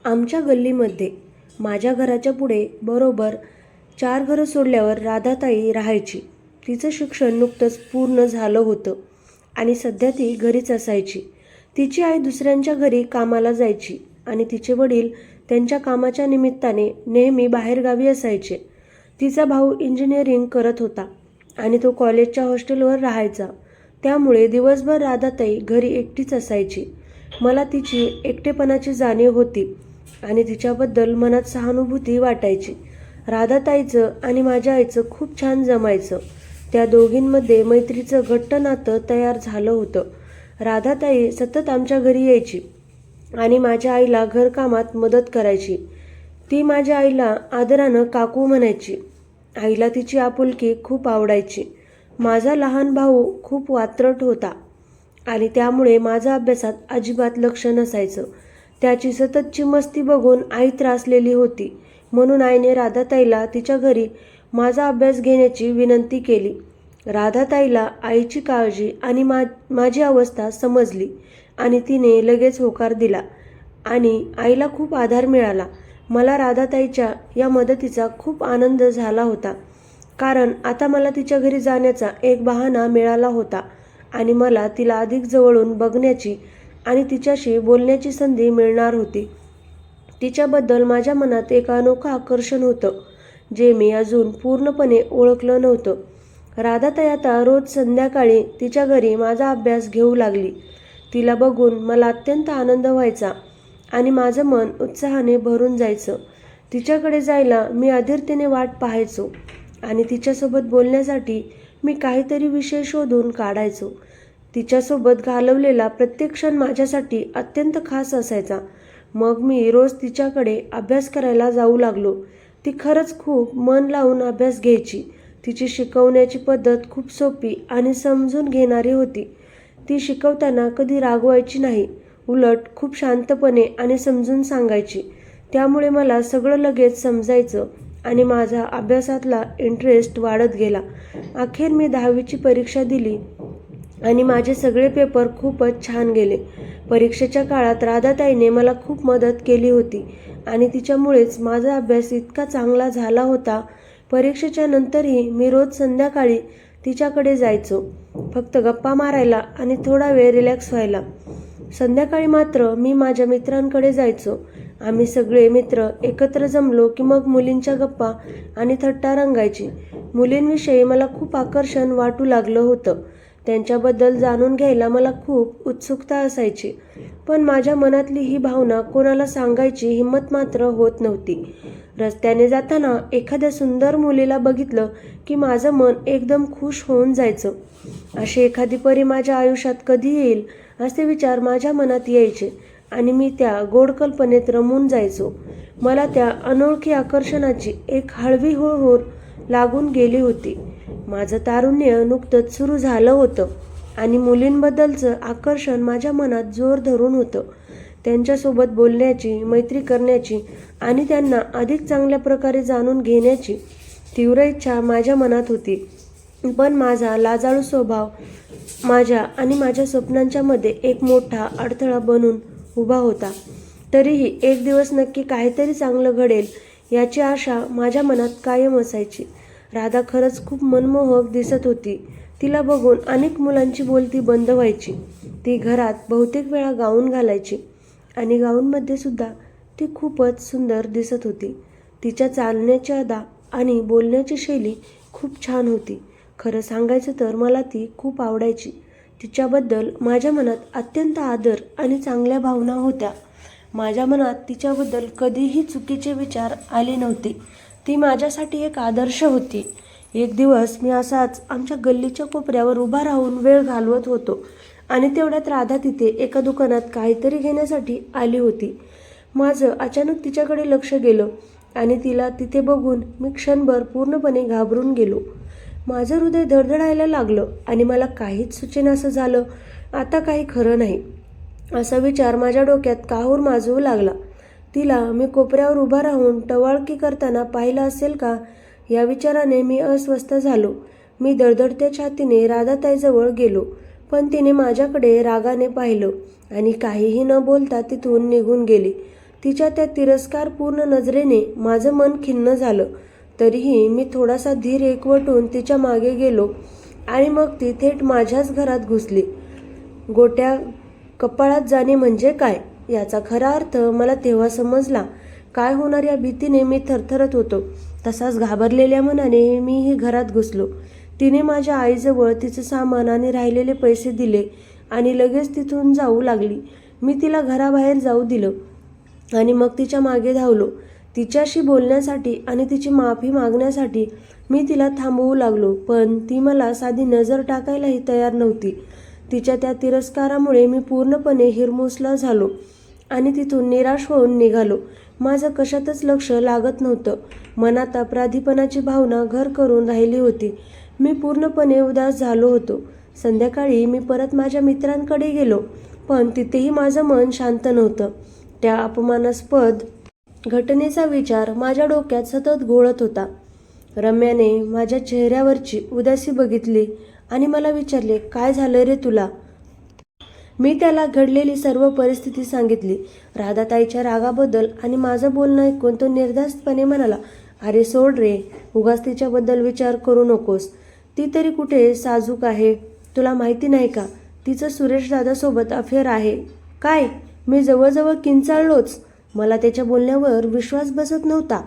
आमच्या गल्लीमध्ये माझ्या घराच्या पुढे बरोबर 4 घरं सोडल्यावर राधाताई राहायची. तिचं शिक्षण नुकतंच पूर्ण झालं होतं आणि सध्या ती घरीच असायची. तिची आई दुसऱ्यांच्या घरी कामाला जायची आणि तिचे वडील त्यांच्या कामाच्या निमित्ताने नेहमी बाहेरगावी असायचे. तिचा भाऊ इंजिनिअरिंग करत होता आणि तो कॉलेजच्या हॉस्टेलवर राहायचा. त्यामुळे दिवसभर राधाताई घरी एकटीच असायची. मला तिची एकटेपणाची जाणीव होती आणि तिच्याबद्दल मनात सहानुभूती वाटायची. राधाताईचं आणि माझ्या आईचं खूप छान जमायचं. त्या दोघींमध्ये मैत्रीचं घट्ट नातं तयार झालं होतं. राधाताई सतत आमच्या घरी यायची आणि माझ्या आईला घरकामात मदत करायची. ती माझ्या आईला आदरानं काकू म्हणायची. आईला तिची आपुलकी खूप आवडायची. माझा लहान भाऊ खूप वात्रट होता आणि त्यामुळे माझा अभ्यासात अजिबात लक्ष नसायचं. त्याची सततची मस्ती बघून आई त्रासलेली होती. म्हणून आईने राधाताईला तिच्या घरी माझा अभ्यास घेण्याची विनंती केली. राधाताईला आईची काळजी आणि माझी अवस्था समजली आणि तिने लगेच होकार दिला आणि आईला खूप आधार मिळाला. मला राधाताईच्या या मदतीचा खूप आनंद झाला होता, कारण आता मला तिच्या घरी जाण्याचा एक बहाणा मिळाला होता आणि मला तिला अधिक जवळून बघण्याची आणि तिच्याशी बोलण्याची संधी मिळणार होती. तिच्याबद्दल माझ्या मनात एक अनोखं आकर्षण होतं, जे मी अजून पूर्णपणे ओळखलं नव्हतं. राधाताई आता रोज संध्याकाळी तिच्या घरी माझा अभ्यास घेऊ लागली. तिला बघून मला अत्यंत आनंद व्हायचा आणि माझं मन उत्साहाने भरून जायचं. तिच्याकडे जायला मी अधीरतेने वाट पाहायचो आणि तिच्यासोबत बोलण्यासाठी मी काहीतरी विषय शोधून काढायचो. तिच्यासोबत घालवलेला प्रत्येक क्षण माझ्यासाठी अत्यंत खास असायचा. मग मी रोज तिच्याकडे अभ्यास करायला जाऊ लागलो. ती खरंच खूप मन लावून अभ्यास घ्यायची. तिची शिकवण्याची पद्धत खूप सोपी आणि समजून घेणारी होती. ती शिकवताना कधी रागवायची नाही, उलट खूप शांतपणे आणि समजून सांगायची. त्यामुळे मला सगळं लगेच समजायचं आणि माझा अभ्यासातला इंटरेस्ट वाढत गेला. अखेर मी 10वीची परीक्षा दिली आणि माझे सगळे पेपर खूपच छान गेले. परीक्षेच्या काळात राधाताईने मला खूप मदत केली होती आणि तिच्यामुळेच माझा अभ्यास इतका चांगला झाला होता. परीक्षेच्या नंतरही मी रोज संध्याकाळी तिच्याकडे जायचो, फक्त गप्पा मारायला आणि थोडा वेळ रिलॅक्स व्हायला. संध्याकाळी मात्र मी माझ्या मित्रांकडे जायचो. आम्ही सगळे मित्र एकत्र जमलो की मग मुलींच्या गप्पा आणि थट्टा रंगायची. मुलींविषयी मला खूप आकर्षण वाटू लागलं होतं. त्यांच्याबद्दल जाणून घ्यायला मला खूप उत्सुकता असायची, पण माझ्या मनातली ही भावना कोणाला सांगायची हिंमत मात्र होत नव्हती. रस्त्याने जाताना एखाद्या सुंदर मुलीला बघितलं की माझं मन एकदम खुश होऊन जायचं. अशी एखादी परी माझ्या आयुष्यात कधी येईल असे विचार माझ्या मनात यायचे आणि मी त्या गोड कल्पनेत रमून जायचो. मला त्या अनोळखी आकर्षणाची एक हळवी हुरहुर लागून गेली होती. माझं तारुण्य नुकतंच सुरू झालं होतं आणि मुलींबद्दलचं आकर्षण माझ्या मनात जोर धरून होतं. त्यांच्यासोबत बोलण्याची, मैत्री करण्याची आणि त्यांना अधिक चांगल्या प्रकारे जाणून घेण्याची तीव्र इच्छा माझ्या मनात होती. पण माझा लाजाळू स्वभाव माझ्या आणि माझ्या स्वप्नांच्या मध्ये एक मोठा अडथळा बनून उभा होता. तरीही एक दिवस नक्की काहीतरी चांगलं घडेल याची आशा माझ्या मनात कायम असायची. राधा खरंच खूप मनमोहक दिसत होती. तिला बघून अनेक मुलांची बोलती बंद व्हायची. ती घरात बहुतेक वेळा गाऊन घालायची आणि गाऊनमध्ये सुद्धा ती खूपच सुंदर दिसत होती. तिच्या चालण्याची अदा आणि बोलण्याची शैली खूप छान होती. खरं सांगायचं तर मला ती खूप आवडायची. तिच्याबद्दल माझ्या मनात अत्यंत आदर आणि चांगल्या भावना होत्या. माझ्या मनात तिच्याबद्दल कधीही चुकीचे विचार आले नव्हते. ती माझ्यासाठी एक आदर्श होती. एक दिवस मी असाच आमच्या गल्लीच्या कोपऱ्यावर उभा राहून वेळ घालवत होतो आणि तेवढ्यात राधा तिथे एका दुकानात काहीतरी घेण्यासाठी आली होती. माझं अचानक तिच्याकडे लक्ष गेलं आणि तिला तिथे बघून मी क्षणभर पूर्णपणे घाबरून गेलो. माझं हृदय धडधडायला लागलं आणि मला काहीच सुचेनासं झालं. आता काही खरं नाही असा विचार माझ्या डोक्यात काहूर माजवू लागला. तिला मी कोपऱ्यावर उभा राहून टवाळकी करताना पाहिलं असेल का या विचाराने मी अस्वस्थ झालो. मी धडधडत्या छातीने राधाताईजवळ गेलो, पण तिने माझ्याकडे रागाने पाहिलं आणि काहीही न बोलता तिथून निघून गेली. तिच्या त्या तिरस्कारपूर्ण नजरेने माझं मन खिन्न झालं. तरीही मी थोडासा धीर एकवटून तिच्या मागे गेलो आणि मग ती थेट माझ्याच घरात घुसली. गोट्या कपाळात जाणे म्हणजे काय याचा खरा अर्थ मला तेव्हा समजला. काय होणार या भीतीने मी थरथरत होतो. तसाच घाबरलेल्या मनाने मीही घरात घुसलो. तिने माझ्या आईजवळ तिचं सामान आणि राहिलेले पैसे दिले आणि लगेच तिथून जाऊ लागली. मी तिला घराबाहेर जाऊ दिलं आणि मग तिच्या मागे धावलो. तिच्याशी बोलण्यासाठी आणि तिची माफी मागण्यासाठी मी तिला थांबवू लागलो, पण ती मला साधी नजर टाकायलाही तयार नव्हती. तिच्या त्या तिरस्कारामुळे मी पूर्णपणे हिरमुसला झालो आणि तिथून निराश होऊन निघालो. माझं कशातच लक्ष लागत नव्हतं. मनात अपराधीपणाची भावना घर करून राहिली होती. मी पूर्णपणे उदास झालो होतो. संध्याकाळी मी परत माझ्या मित्रांकडे गेलो, पण तिथेही माझं मन शांत नव्हतं. त्या अपमानास्पद घटनेचा विचार माझ्या डोक्यात सतत घोळत होता. रम्याने माझ्या चेहऱ्यावरची उदासी बघितली आणि मला विचारले, काय झालं रे तुला? मी त्याला घडलेली सर्व परिस्थिती सांगितली. राधाताईच्या रागाबद्दल आणि माझं बोलणं ऐकून तो निर्धास्तपणे म्हणाला, अरे सोड रे, उगाच तिच्याबद्दल विचार करू नकोस. ती तरी कुठे साजूक आहे. तुला माहिती नाही का, तिचं सुरेश दादासोबत अफेअर आहे. काय? मी जवळजवळ किंचाळलोच. मला त्याच्या बोलण्यावर विश्वास बसत नव्हता.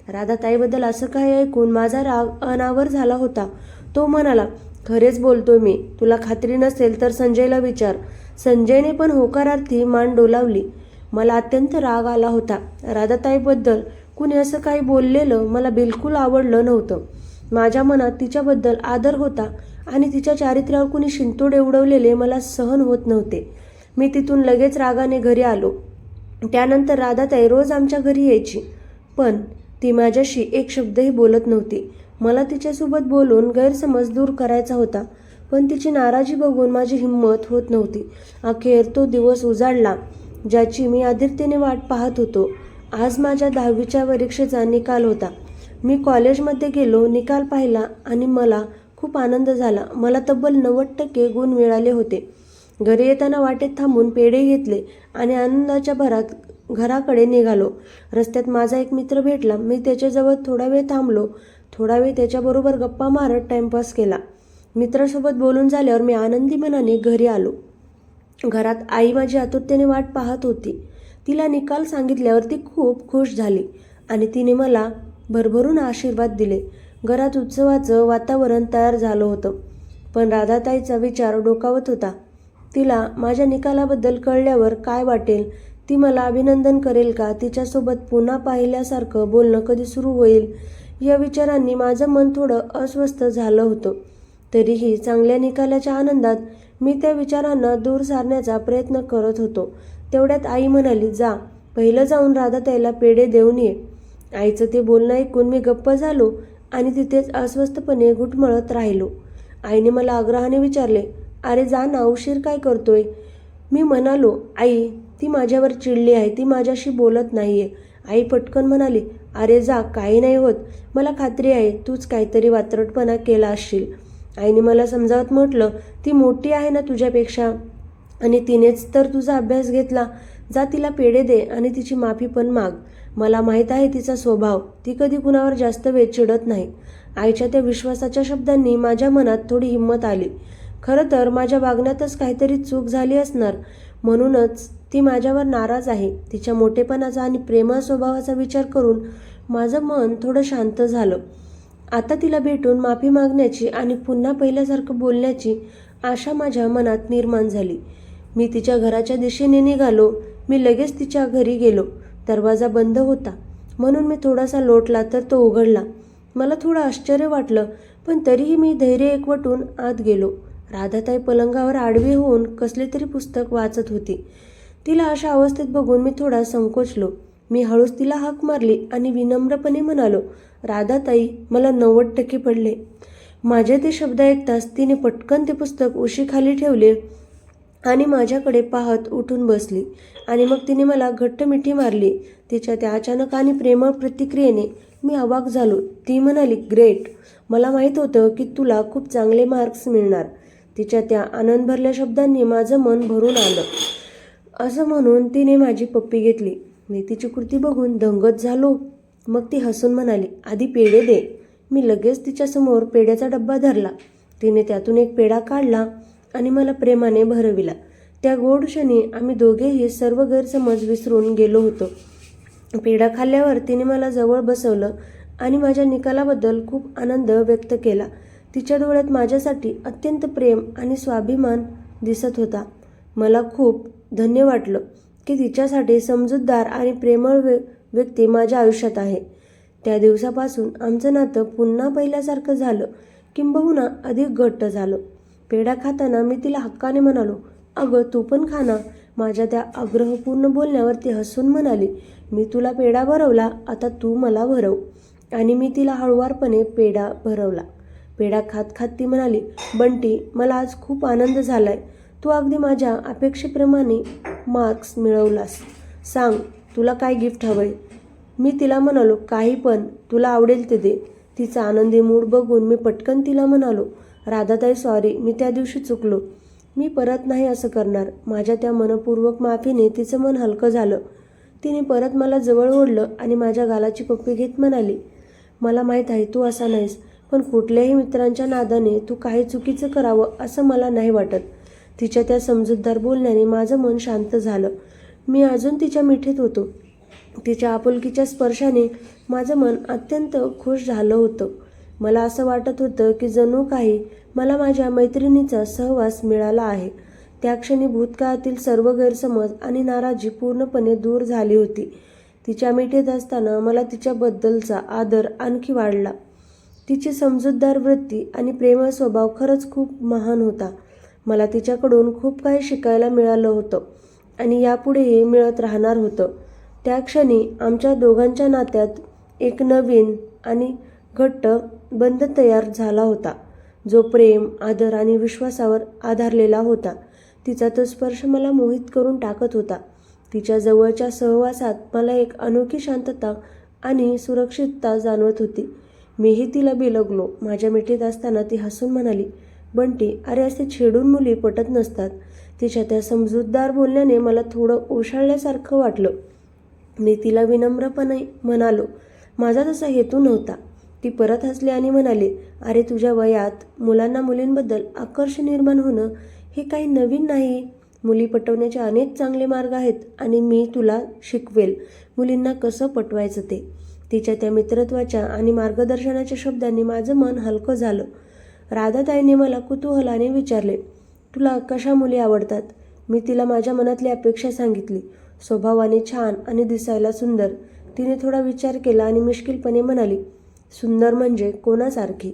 राधाताईबद्दल असं काही ऐकून माझा राग अनावर झाला होता. तो म्हणाला, खरेच बोलतोय मी. तुला खात्री नसेल तर संजयला विचार. संजयने पण होकारार्थी मान डोलावली. मला अत्यंत राग आला होता. राधाताईबद्दल कुणी असं काही बोललेलं मला बिलकुल आवडलं नव्हतं. माझ्या मनात तिच्याबद्दल आदर होता आणि तिच्या चारित्र्यावर कुणी शिंतोडे उडवलेले मला सहन होत नव्हते. मी तिथून लगेच रागाने घरी आलो. त्यानंतर राधाताई रोज आमच्या घरी यायची, पण ती माझ्याशी एक शब्दही बोलत नव्हती. मला तिच्यासोबत बोलून गैरसमज दूर करायचा होता, पण तिची नाराजी बघून माझी हिंमत होत नव्हती. अखेर तो दिवस उजाडला ज्याची मी आदित्यने वाट पाहत होतो. आज माझ्या 10वीच्या परीक्षेचा निकाल होता. मी कॉलेजमध्ये गेलो, निकाल पाहिला आणि मला खूप आनंद झाला. मला तब्बल 90% गुण मिळाले होते. घरी येताना वाटेत थांबून पेढे घेतले आणि आनंदाच्या भरात घराकडे निघालो. रस्त्यात माझा एक मित्र भेटला. मी त्याच्याजवळ थोडा वेळ थांबलो. थोडा वेळ त्याच्याबरोबर गप्पा मारत टाइमपास केला. मित्रासोबत बोलून झाल्यावर मी आनंदी मनाने घरी आलो. घरात आई माझी आतुरतेने वाट पाहत होती. तिला निकाल सांगितल्यावर ती खूप खुश झाली आणि तिने मला भरभरून आशीर्वाद दिले. घरात उत्सवाचं वातावरण तयार झालं होतं, पण राधाताईचा विचार डोकावत होता. तिला माझ्या निकालाबद्दल कळल्यावर काय वाटेल? ती मला अभिनंदन करेल का? तिच्यासोबत पुन्हा पाहिल्यासारखं बोलणं कधी सुरू होईल? या विचारांनी माझं मन थोडं अस्वस्थ झालं होतं. तरीही चांगल्या निकालाच्या आनंदात मी त्या विचारांना दूर सारण्याचा प्रयत्न करत होतो. तेवढ्यात आई म्हणाली, जा, पहिलं जाऊन राधाताईला पेढे देऊन ये. आईचं ते बोलणं ऐकून मी गप्प झालो आणि तिथेच अस्वस्थपणे घुटमळत राहिलो. आईने मला आग्रहाने विचारले, अरे जा ना, उशीर काय करतोय? मी म्हणालो, आई, ती माझ्यावर चिडली आहे. ती माझ्याशी बोलत नाहीये. आई पटकन म्हणाली, अरे जा, काही नाही होत. मला खात्री आहे तूच काहीतरी वात्रटपणा केला असशील. आईने मला समजावत म्हटलं, ती मोठी आहे ना तुझ्यापेक्षा आणि तिनेच तर तुझा अभ्यास घेतला. जा, तिला पेढे दे आणि तिची माफी पण माग. मला माहीत आहे तिचा स्वभाव. ती कधी कुणावर जास्त वेळ चिडत नाही. आईच्या त्या विश्वासाच्या शब्दांनी माझ्या मनात थोडी हिंमत आली. खरं तर माझ्या वागण्यातच काहीतरी चूक झाली असणार, म्हणूनच ती माझ्यावर नाराज आहे. तिच्या मोठेपणाचा आणि प्रेमळ स्वभावाचा विचार करून माझं मन थोडं शांत झालं. आता तिला भेटून माफी मागण्याची आणि पुन्हा पहिल्यासारखं बोलण्याची आशा माझ्या मनात निर्माण झाली. मी तिच्या घराच्या दिशेने निघालो. मी लगेच तिच्या घरी गेलो. दरवाजा बंद होता, म्हणून मी थोडासा लोटला तर तो उघडला. मला थोडं आश्चर्य वाटलं, पण तरीही मी धैर्य एकवटून आत गेलो. राधाताई पलंगावर आडवी होऊन कसले तरी पुस्तक वाचत होती. तिला अशा अवस्थेत बघून मी थोडा संकोचलो. मी हळूच तिला हाक मारली आणि विनम्रपणे म्हणालो, राधाताई, मला 90% पडले. माझे ते शब्द ऐकताच तिने पटकन ते पुस्तक उशीखाली ठेवले आणि माझ्याकडे पाहत उठून बसली आणि मग तिने मला घट्ट मिठी मारली. तिच्या त्या अचानक आणि प्रेमळ प्रतिक्रियेने मी अवाक झालो. ती म्हणाली, ग्रेट, मला माहीत होतं की तुला खूप चांगले मार्क्स मिळणार. तिच्या त्या आनंद भरल्या शब्दांनी माझं मन भरून आलं. असं म्हणून तिने माझी पप्पी घेतली. मी तिची कृती बघून दंगत झालो. मग ती हसून म्हणाली, आधी पेढे दे. मी लगेच तिच्यासमोर पेढ्याचा डब्बा धरला. तिने त्यातून एक पेढा काढला आणि मला प्रेमाने भरविला. त्या गोड क्षणी आम्ही दोघेही सर्व गैरसमज विसरून गेलो होतो. पेढा खाल्ल्यावर तिने मला जवळ बसवलं आणि माझ्या निकालाबद्दल खूप आनंद व्यक्त केला. तिच्या डोळ्यात माझ्यासाठी अत्यंत प्रेम आणि स्वाभिमान दिसत होता. मला खूप धन्य वाटलं की तिच्यासाठी समजूतदार आणि प्रेमळ व्यक्ती माझ्या आयुष्यात आहे. त्या दिवसापासून आमचं नातं पुन्हा पहिल्यासारखं झालं, किंबहुना अधिक घट्ट झालं. पेढा खाताना मी तिला हक्काने म्हणालो, अगं तू पण खा ना. माझ्या त्या आग्रहपूर्ण बोलण्यावर ती हसून म्हणाली, मी तुला पेढा भरवला, आता तू मला भरव. आणि मी तिला हळुवारपणे पेढा भरवला. पेढा खात खात ती म्हणाली, बंटी, मला आज खूप आनंद झालाय. तू अगदी माझ्या अपेक्षेप्रमाणे मार्क्स मिळवलास. सांग, तुला काय गिफ्ट हवंय? मी तिला म्हणालो, काही पण, तुला आवडेल ते दे. तिचा आनंदी मूड बघून मी पटकन तिला म्हणालो, राधाताई सॉरी, मी त्या दिवशी चुकलो. मी परत नाही असं करणार. माझ्या त्या मनपूर्वक माफीने तिचं मन हलकं झालं. तिने परत मला जवळ ओढलं आणि माझ्या गालाची पप्पी घेत म्हणाली, मला माहीत आहे तू असा नाहीस, पण कुठल्याही मित्रांच्या नादाने तू काही चुकीचं करावं असं मला नाही वाटत. तिच्या त्या समजूतदार बोलण्याने माझं मन शांत झालं. मी अजून तिच्या मिठीत होतो. तिच्या आपुलकीच्या स्पर्शाने माझं मन अत्यंत खुश झालं होतं. मला असं वाटत होतं की जणू काही मला माझ्या मैत्रिणीचा सहवास मिळाला आहे. त्या क्षणी भूतकाळातील सर्व गैरसमज आणि नाराजी पूर्णपणे दूर झाली होती. तिच्या मिठीत असताना मला तिच्याबद्दलचा आदर आणखी वाढला. तिची समजूतदार वृत्ती आणि प्रेमळ स्वभाव खरंच खूप महान होता. मला तिच्याकडून खूप काही शिकायला मिळालं होतं आणि यापुढेही मिळत राहणार होतं. त्या क्षणी आमच्या दोघांच्या नात्यात एक नवीन आणि घट्ट बंध तयार झाला होता, जो प्रेम, आदर आणि विश्वासावर आधारलेला होता. तिचा तो स्पर्श मला मोहित करून टाकत होता. तिच्या जवळच्या सहवासात मला एक अनोखी शांतता आणि सुरक्षितता जाणवत होती. मीही तिला बिलगलो. माझ्या मिठीत असताना ती हसून म्हणाली, बंटी, अरे असे छेडून मुली पटत नसतात. तिच्या त्या समजूतदार बोलण्याने मला थोडं ओशाळल्यासारखं वाटलं. मी तिला विनम्रपणे म्हणालो, माझा तसा हेतू नव्हता. ती परत हसली आणि म्हणाली, अरे तुझ्या वयात मुलांना मुलींबद्दल आकर्षण निर्माण होणं हे काही नवीन नाही. मुली पटवण्याचे अनेक चांगले मार्ग आहेत आणि मी तुला शिकवेल मुलींना कसं पटवायचं ते. तिच्या त्या मित्रत्वाच्या आणि मार्गदर्शनाच्या शब्दांनी माझं मन हलकं झालं. राधाताईने मला कुतूहलाने विचारले, तुला कशा मुली आवडतात? मी तिला माझ्या मनातली अपेक्षा सांगितली. स्वभावाने छान आणि दिसायला सुंदर. तिने थोडा विचार केला आणि मिश्किलपणे म्हणाली, सुंदर म्हणजे कोणासारखी?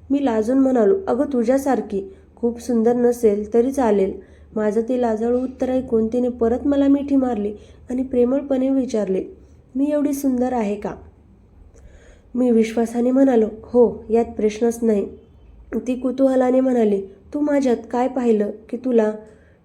मी लाजून म्हणालो, अगं तुझ्यासारखी. खूप सुंदर नसेल तरी चालेल. माझं ते लाजाळू उत्तर ऐकून तिने परत मला मिठी मारली आणि प्रेमळपणे विचारले, मी एवढी सुंदर आहे का? मी विश्वासाने म्हणालो, हो, यात प्रश्नच नाही. ती कुतूहलाने म्हणाली, तू माझ्यात काय पाहिलं की तुला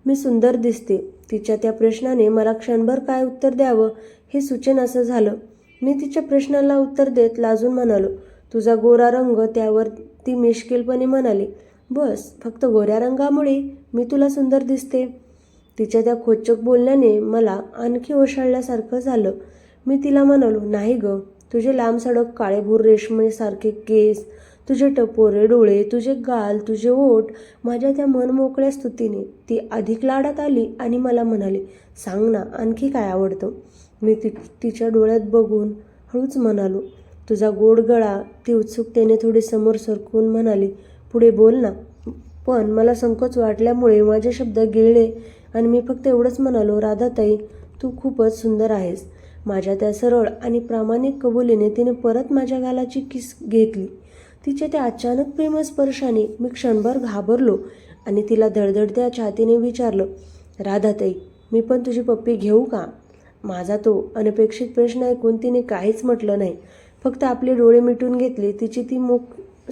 मी सुंदर दिसते? तिच्या त्या प्रश्नाने मला क्षणभर काय उत्तर द्यावं हे सुचेनासं झालं. मी तिच्या प्रश्नाला उत्तर देत लाजून म्हणालो, तुझा गोरा रंग. त्यावर ती मिश्किलपणे म्हणाली, बस, फक्त गोऱ्या रंगामुळे मी तुला सुंदर दिसते? तिच्या त्या खोचक बोलण्याने मला आणखी ओशाळल्यासारखं झालं. मी तिला म्हणालो, नाही गं, तुझे लांबसडक काळेभोर रेशमेसारखे केस, तुझे टपोरे डोळे, तुझे गाल, तुझे ओठ. माझ्या त्या मनमोकळ्या स्तुतीने ती अधिक लाडात आली आणि मला म्हणाली, सांग ना, आणखी काय आवडतं? मी तिच्या डोळ्यात बघून हळूच म्हणालो, तुझा गोड गळा. ती उत्सुकतेने थोडी समोर सरकून म्हणाली, पुढे बोल ना. पण मला संकोच वाटल्यामुळे माझे शब्द गिळले आणि मी फक्त एवढंच म्हणालो, राधाताई, तू खूपच सुंदर आहेस. माझ्या त्या सरळ आणि प्रामाणिक कबुलीने तिने परत माझ्या गालाची किस घेतली. तिच्या त्या अचानक प्रेमळ स्पर्शाने मी क्षणभर घाबरलो आणि तिला धडधडत्या छातीने विचारलं, राधाताई, मी पण तुझी पप्पी घेऊ का? माझा तो अनपेक्षित प्रश्न ऐकून तिने काहीच म्हटलं नाही. फक्त आपले डोळे मिटून घेतले. तिची ती मूक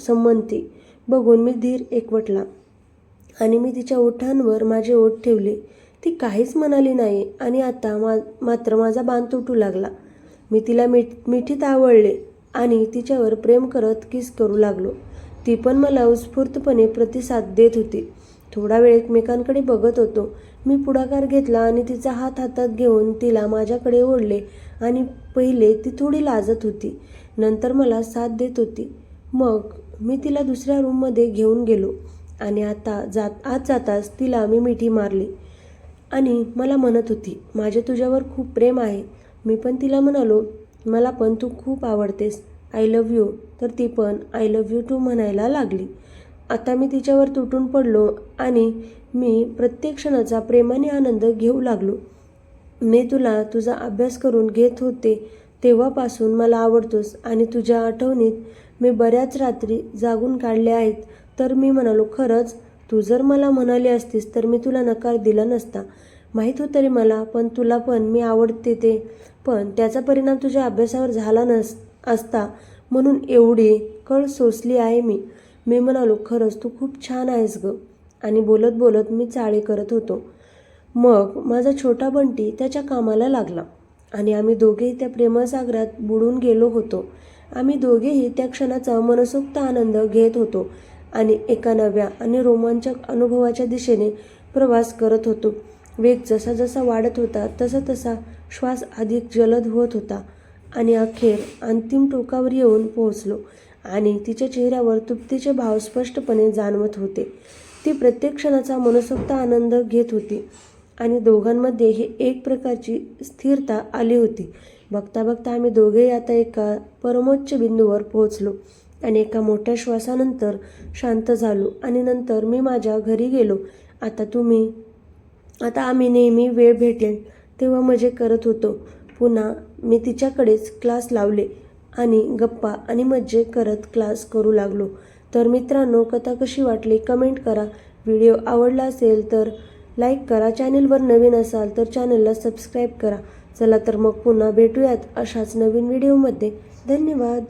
संमती बघून मी धीर एकवटला आणि मी तिच्या ओठांवर माझे ओठ ठेवले. ती काहीच म्हणाली नाही आणि आता मात्र माझा बाण तुटू लागला. मी तिला मिठीत आवळले आणि तिच्यावर प्रेम करत किस करू लागलो. ती पण मला उत्स्फूर्तपणे प्रतिसाद देत होती. थोडा वेळ एकमेकांकडे बघत होतो. मी पुढाकार घेतला आणि तिचा हात हातात घेऊन तिला माझ्याकडे ओढले आणि पहिले ती थोडी लाजत होती, नंतर मला साथ देत होती. मग मी तिला दुसऱ्या रूममध्ये घेऊन गेलो आणि आत जाताच तिला मी मिठी मारली आणि मला म्हणत होती, माझे तुझ्यावर खूप प्रेम आहे. मी पण तिला म्हणालो, मला पण तू खूप आवडतेस, आय लव्ह यू. तर ती पण आय लव्ह यू टू म्हणायला लागली. आता मी तिच्यावर तुटून पडलो आणि मी प्रत्येक क्षणाचा प्रेमाने आनंद घेऊ लागलो. मी तुला तुझा अभ्यास करून घेत होते तेव्हापासून मला आवडतोस आणि तुझ्या आठवणीत मी बऱ्याच रात्री जागून काढल्या आहेत. तर मी म्हणालो, खरंच? तू जर मला म्हणाली असतीस तर मी तुला नकार दिला नसता. माहीत होतं रे मला, पण तुला पण मी आवडते ते. पण त्याचा परिणाम तुझ्या अभ्यासावर झाला असता म्हणून एवढी कळ सोसली आहे मी. मी म्हणालो, खरंच तू खूप छान आहेस गं. आणि बोलत बोलत मी चाळे करत होतो. मग माझा छोटा बंटी त्याच्या कामाला लागला आणि आम्ही दोघेही त्या प्रेमसागरात बुडून गेलो होतो. आम्ही दोघेही त्या क्षणाचा मनसोक्त आनंद घेत होतो आणि एका नव्या आणि रोमांचक अनुभवाच्या दिशेने प्रवास करत होतो. वेग जसा जसा वाढत होता तसा तसा श्वास अधिक जलद होत होता आणि अखेर अंतिम टोकावर येऊन पोहोचलो आणि तिच्या चेहऱ्यावर तृप्तीचे भाव स्पष्टपणे जाणवत होते. ती प्रत्येक क्षणाचा मनसोक्त आनंद घेत होती आणि दोघांमध्ये एक प्रकारची स्थिरता आली होती. बघता बघता आम्ही दोघेही आता एका परमोच्च बिंदूवर पोहोचलो आणि एका मोठ्या श्वासानंतर शांत झालो आणि नंतर मी माझ्या घरी गेलो. आता आम्ही नेहमी वेळ भेटेल तेव्हा मजे करत होतो. पुन्हा मी तिच्याकडेच क्लास लावले आणि गप्पा आणि मज्जे करत क्लास करू लागलो. तर मित्रांनो, कथा कशी वाटली कमेंट करा. व्हिडिओ आवडला असेल तर लाईक करा. चॅनेलवर नवीन असाल तर चॅनलला सबस्क्राईब करा. चला तर मग पुन्हा भेटूयात अशाच नवीन व्हिडिओमध्ये. धन्यवाद.